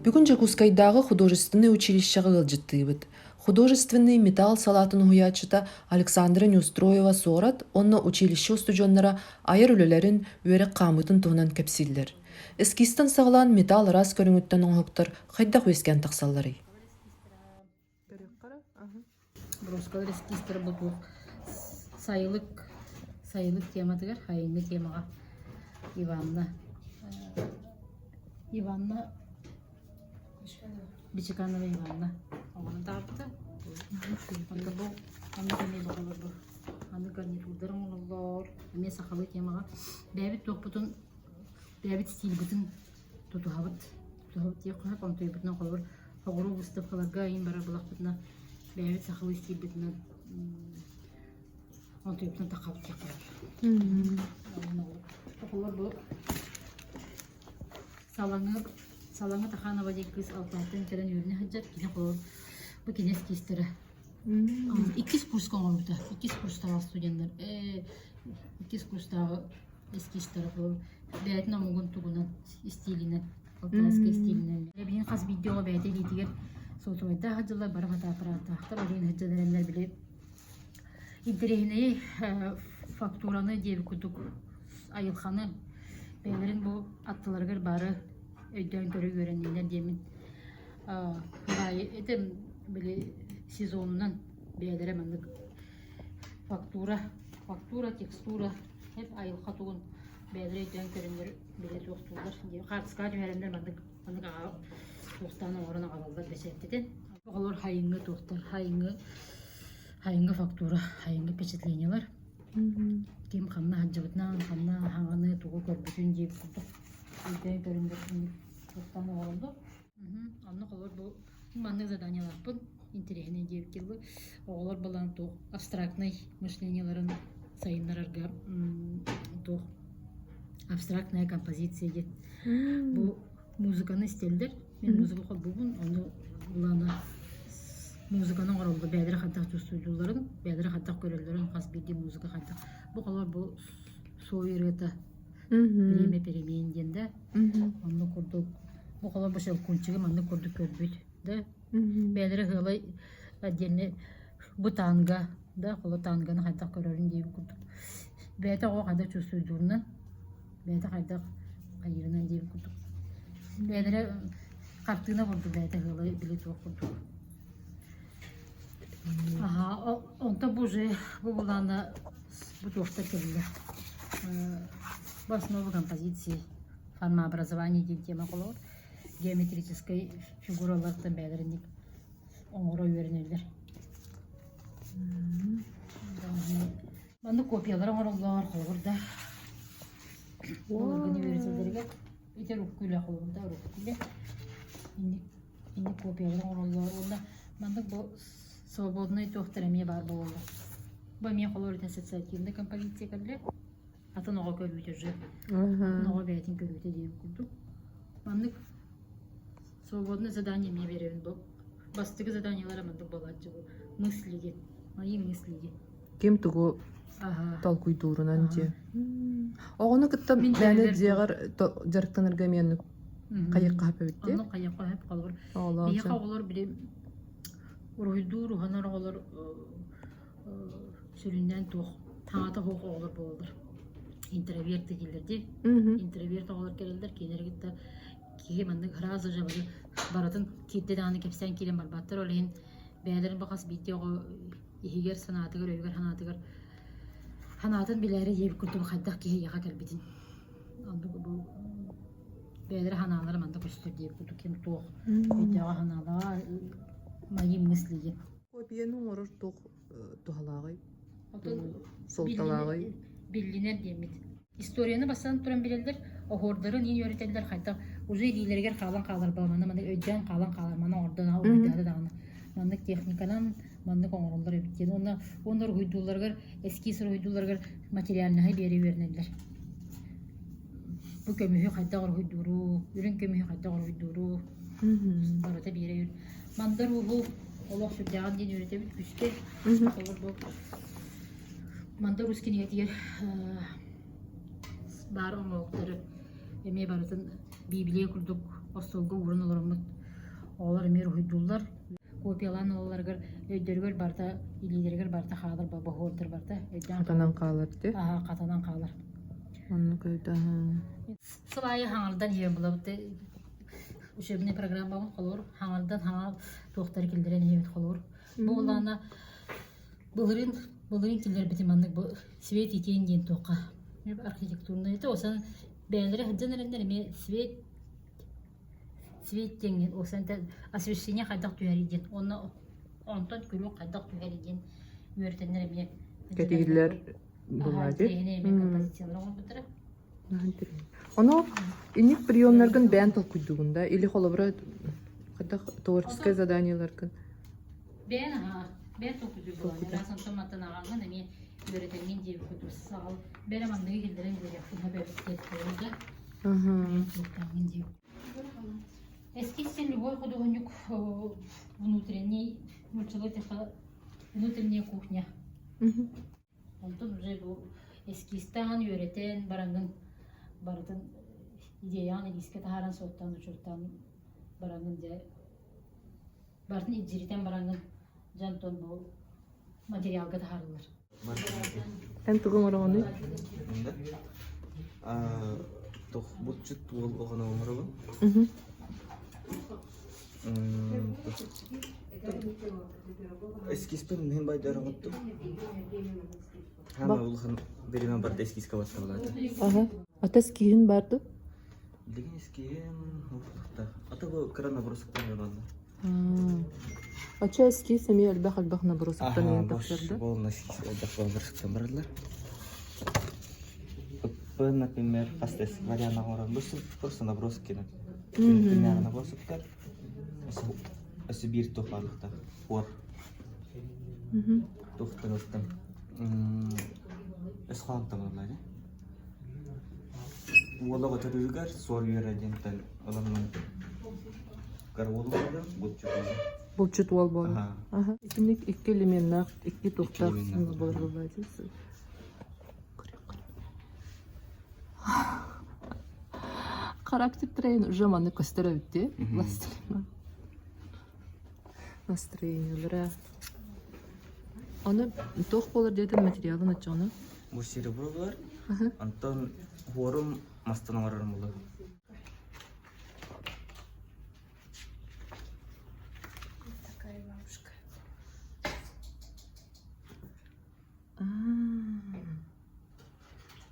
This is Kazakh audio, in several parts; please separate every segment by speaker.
Speaker 1: Бүгін Жакускайдағы художественный училищеға ылжыттыбыт. Художественный металл салатын хуячыта Александра Неустроева сорат, онна училище студеннара айыр үлелерин өрек қамытын туынан кепсиллер. Эскистан сағылан металл рас көріңіттен оңықтыр қайдақ өскен тақсаллары.
Speaker 2: Броскалар эскистер бұл сайылык тематыгар, хайынғы темаға Иванна Бичеканова Иванна. Оған тағыпты. Анда бұл, анда кәне бағалар бұл. Анда гарнитурдарын олар. Мен сақалы темаға. Бәбіт тоқпытын, бәбіт стиль бұтын тұтуғабыт. Тұтуғабыт дей қойып, оны той бұтынан қолыр. Оғыру выставкаларға айын бара бұлақ бұтына. Бәбіт сақалы стиль бұтына. Оны той бұтынан тақабыт дей қойып. Қолыр бұл. Салаңы Таханова дей кыз алтатын кәрін өріне хаджат кені қолыр. Бұл кенес кестері. 2 курсқа оңыр бұта. 2 курстағы студенттер. 2 курстағы эскистері қолыр. Бәйтін омығын тұғынан стилінен. Алтайскай стилінен. Бейін қаз видеоға бәйті дейтігер. Солтуайда хаджалар бары қата аппараты. Ақтар олейін хаджаларынлар біле. Интерегіне фактураны дебі күдік айылханы. Бәйлерін бұл аттыларғыр бары өйден көрі көренелер демін. Этим были сезоннан бәйлері мәндік фактура, текстура, хеп айылға туғын бәйлері өйден көренелер біле тоқтулар. Қартысқа жүйерімдер мәндік тоқтаны орына қалалар бәсеттеден. Олар хайыңғы тоқтар, хайыңғы фактура, хайыңғы впечатлениялар. Кем қамна хаджабытнан, қамна хаңаны туғы көрбүтін жеп күрдік. Өйден көренелер тоқтаны орынды. Анны қолар бұл маңның заданияларпын, интерегіне деп келді. Оғылар балан тоқ абстрактный мышленияларын сайынларарға тоқ абстрактная композиция дед. Бұл музыканы істелдер. Мен музыка қол бұғын, оны бұланы музыканың оралды бәдірі қантақ түстудуларын, бәдірі қантақ көрелерін қас бейді музыка қантақ. Бұл қолар бұл сойырыта время переменденді. Оны көрдік. Бұл қолар бұл шел күнчігі мәнді көрдік көрбейді. Бәдірі ғылай әдені бұл танға, қолы танганы қантақ көрерін дейіп көрдік. Бәді оға қайдақ түстудулынан, бәді қайдақ қайырынан дейіп көрдік. Бәдірі қартығына көрді бәді ғылай білет оқ көрдік. Онта бұл бұланы бұл тоқта келді. Основа композиции, формообразования деген тема қолауыр. Геометрической фигуралардан бәдірінек оңырау өрінелер. Банды копиялар оңыраулар қолғырда. Оларға университеттерге өте рухкүлі қолғырда, рухкүлі. Енді копиялар оңыраулар. Онда бандық бұл свободный тоқтыраме бар болуы. Бұл мен қолыр ассоциативный композиция кәрлі. Атын оға көрбейті жы. Оға бәйтін көрбейті дейіп күрдік. Бандық свободный задание мне беремін бұл. Бастығы заданиялары мандық болады бұл. Мыслиге, мои мыслиге.
Speaker 1: Кем тұғы талкуйдурынан де. Оғыны күтті бәні деғар жарықтан әргәменік қайыққа әпі бітті?
Speaker 2: Оны қайыққа әпі қалғыр. Бейіқа олар білем ұройду, руханар олар сүрінден тоқ, таңата хоқ олар болыр. Интроверті келерде, интроверті олар келелдер, кенергетті кейі маңдың разы жабады баратын кетті дағаны кепсен келен бар. Баттыр олайын бәлерін бақас бейте оғы егер санатығыр, өйгер ханатығыр. Ханатын білері ебі күрді бұл қайдақ кейі яға кәлбетін. Бәлері ханалары маңдық үстір дейіп күрді кем тоқ. Бәйтеға ханалаға майым мыслеген.
Speaker 1: Копияның орыр тоқ тұғалағай, солталағай.
Speaker 2: Биллинер демет. Историяны бастан туран билелдер, оғырдарын ең өретелдер қайта. Уже дейлергер қалан қалар ба, мандық өйден қалан қалар, мандық ордана ойдады дағаны. Мандық техниканан, мандық оңырылдар өбіттен. Ондар ұйдуларғыр, эскисір ұйдуларғыр материалыны бері өрнелдер. Бұл көміхі қайдағыр ұйдуру, үрін көміхі қайдағыр ұйдуру. Барата бері өр. Мандар ұғыл, олақ сүрдіған ден өретебіт күске. Манда русский негативер бар оңоқтары эме барытын Библия күрдік остолғы урын оларымыз олар мер уйдулар копиялан оларгар өйдөргөр барта илилергер барта хаалар баба хордер барта
Speaker 1: Атанан калар те.
Speaker 2: катанан каалар
Speaker 1: Онны көйдө.
Speaker 2: сылайы хаңардан ем булабыты учебный программа холор хаңардан хаңар доктор келдерен ем холор бу улана Булырын килер битиманнык бу свет итен ден тока. Архитектурный это осан бәлере хәдәнәрендә ме свет теңен осан та освещение кайдак түгәр иден. Онны онтон күлү кайдак түгәр иден. Үртәннәр ме.
Speaker 1: Категориялар булады.
Speaker 2: Тегене ме композициялар он бутыра.
Speaker 1: Оно иник приемнаргын бән тол куйдугунда или холобра кайдак творческое заданияларгын.
Speaker 2: Бән токуду булган. Расын томаттан аганга неме үртәнген дип күтү сал. Бәле мандыгы килдерен дип хәбәр итте. Эскизен любой художник внутренняя кухня. Онтон уже бу эскизтан үйрәтен барангын бардын идеяны иске тахаран соттан учуртан барангын же бардын иджиритен барангын жантон бу материалга тахарылар.
Speaker 1: Эн тугумара оны.
Speaker 3: Тох бутчут ол огана омрого. Эскиспен мен байдарагытты. Хана улхан беримен бар эскис кабатталады.
Speaker 1: Ага. Атас кийин барды.
Speaker 3: Деген эскиен уфта. Ата бу крана бросуктан яланды.
Speaker 1: Ача эски сами албах набросуктан ен тахсырды.
Speaker 3: Бул насиш албах бросуктан бардылар. Например, пастес вариант нагора бусу просто наброски на. Примерно набросуктар. Асы бир тохалыкта. Ор. Тохтаныстан. Эсхантан алады. Уолага төрүгөр сор юрадентен аламын. Карволга бутчу.
Speaker 1: Булчут вол бол. Ага. Исимник 2 элемент, 2 тохтак бол булады. Характер трейн жаманы көстөрөбүт, настроениялары. Аны тох болор деден материалын ачаны.
Speaker 3: Бу серебро бар. Антон хорум мастаналарым булды.
Speaker 4: Такая бабушка.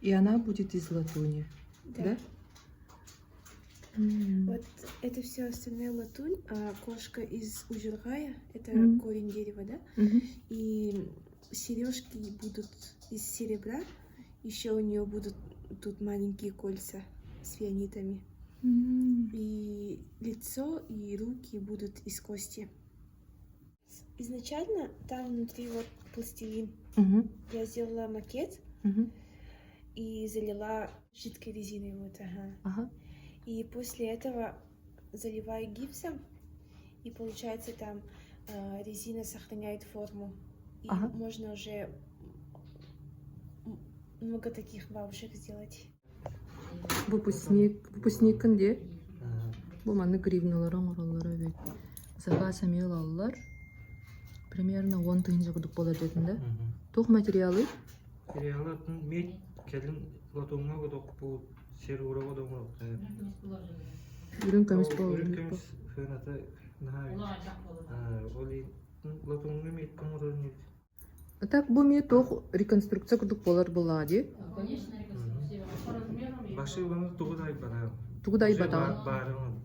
Speaker 1: И она будет из латуни, да?
Speaker 4: Вот это все остальное латунь, а кошка из ужургая, это корень дерева, да? И сережки будут из серебра, еще у нее будут тут маленькие кольца с фианитами. И лицо и руки будут из кости. Изначально там внутри вот пластилин. Я сделала макет и залила жидкой резиной вот,
Speaker 1: Ага.
Speaker 4: И после этого заливаю гипсом, и получается там резина сохраняет форму. И можно уже много таких бабушек сделать.
Speaker 1: Выпускникінде бұл маны гривналарын оралары бет. Запас амел алылар. Примерно 10 тыйын жығыдық болады дедінде. Тоқ материалы?
Speaker 5: Материалатын мед келін латуңға ғыдық бұл сер ұра ғыдық ғыдық.
Speaker 1: Үрін көміс
Speaker 5: Үрін
Speaker 1: болу.
Speaker 5: көміс фената нағай. Олей латуңға мед кім ұрын еді.
Speaker 1: Так, бұл ме тоқ реконструкция күдік болар болады.
Speaker 5: Башы оны тұғыдай бара.
Speaker 1: Тұғыдай бата.
Speaker 5: Бары оны.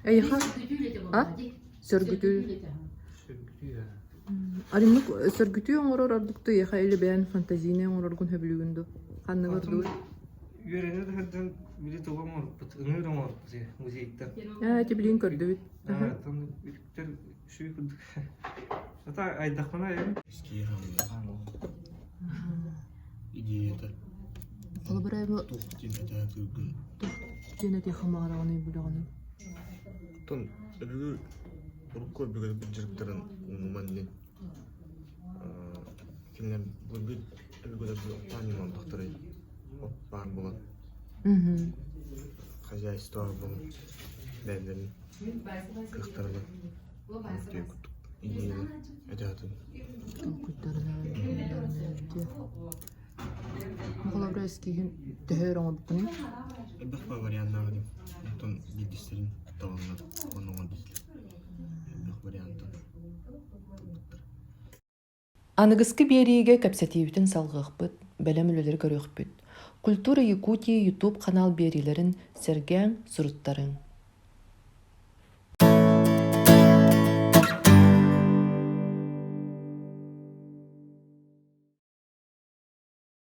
Speaker 1: Әйха? Сөргүтү.
Speaker 5: Сөргүтü ya.
Speaker 1: Аримлык сөргүтү оңорор ардыктı яха эле бән фантазийне оңороргун хөбүлүгүндү. Канны көрдү.
Speaker 5: Үйрені де хәдден біле тұғым орып бұт. Үңір оңорып бұт музейіктен.
Speaker 1: Тебилин көрдү бит.
Speaker 5: Там үктер шүй күдік. Ата айдақмана әйім.
Speaker 3: Эски идеята.
Speaker 1: Колбарайбы
Speaker 3: Тохтин это күгүн.
Speaker 1: жена техамараганы бүлөгөнү.
Speaker 6: Тон öbürü Urukko bir becerdiklerin umumandi. Kimler bu bir öbürü bir tanıman doktoru var bulan. Хозяйство был. бәлдерін кақтарылы күтіп иелі әдәтін.
Speaker 1: Махалабрайскийин төһөр оңа букуне.
Speaker 6: Бақпа вариантнағы дейм. Онтон дидистерін таланлар, оныңа дейсілер. Бақ вариантын.
Speaker 1: Аныгыскы бериге кәпсәтиебитин салгыхпыт, бәлем үлелер көрөкпүт. Культура Якутия YouTube канал берилерин сәргәң суруттарын.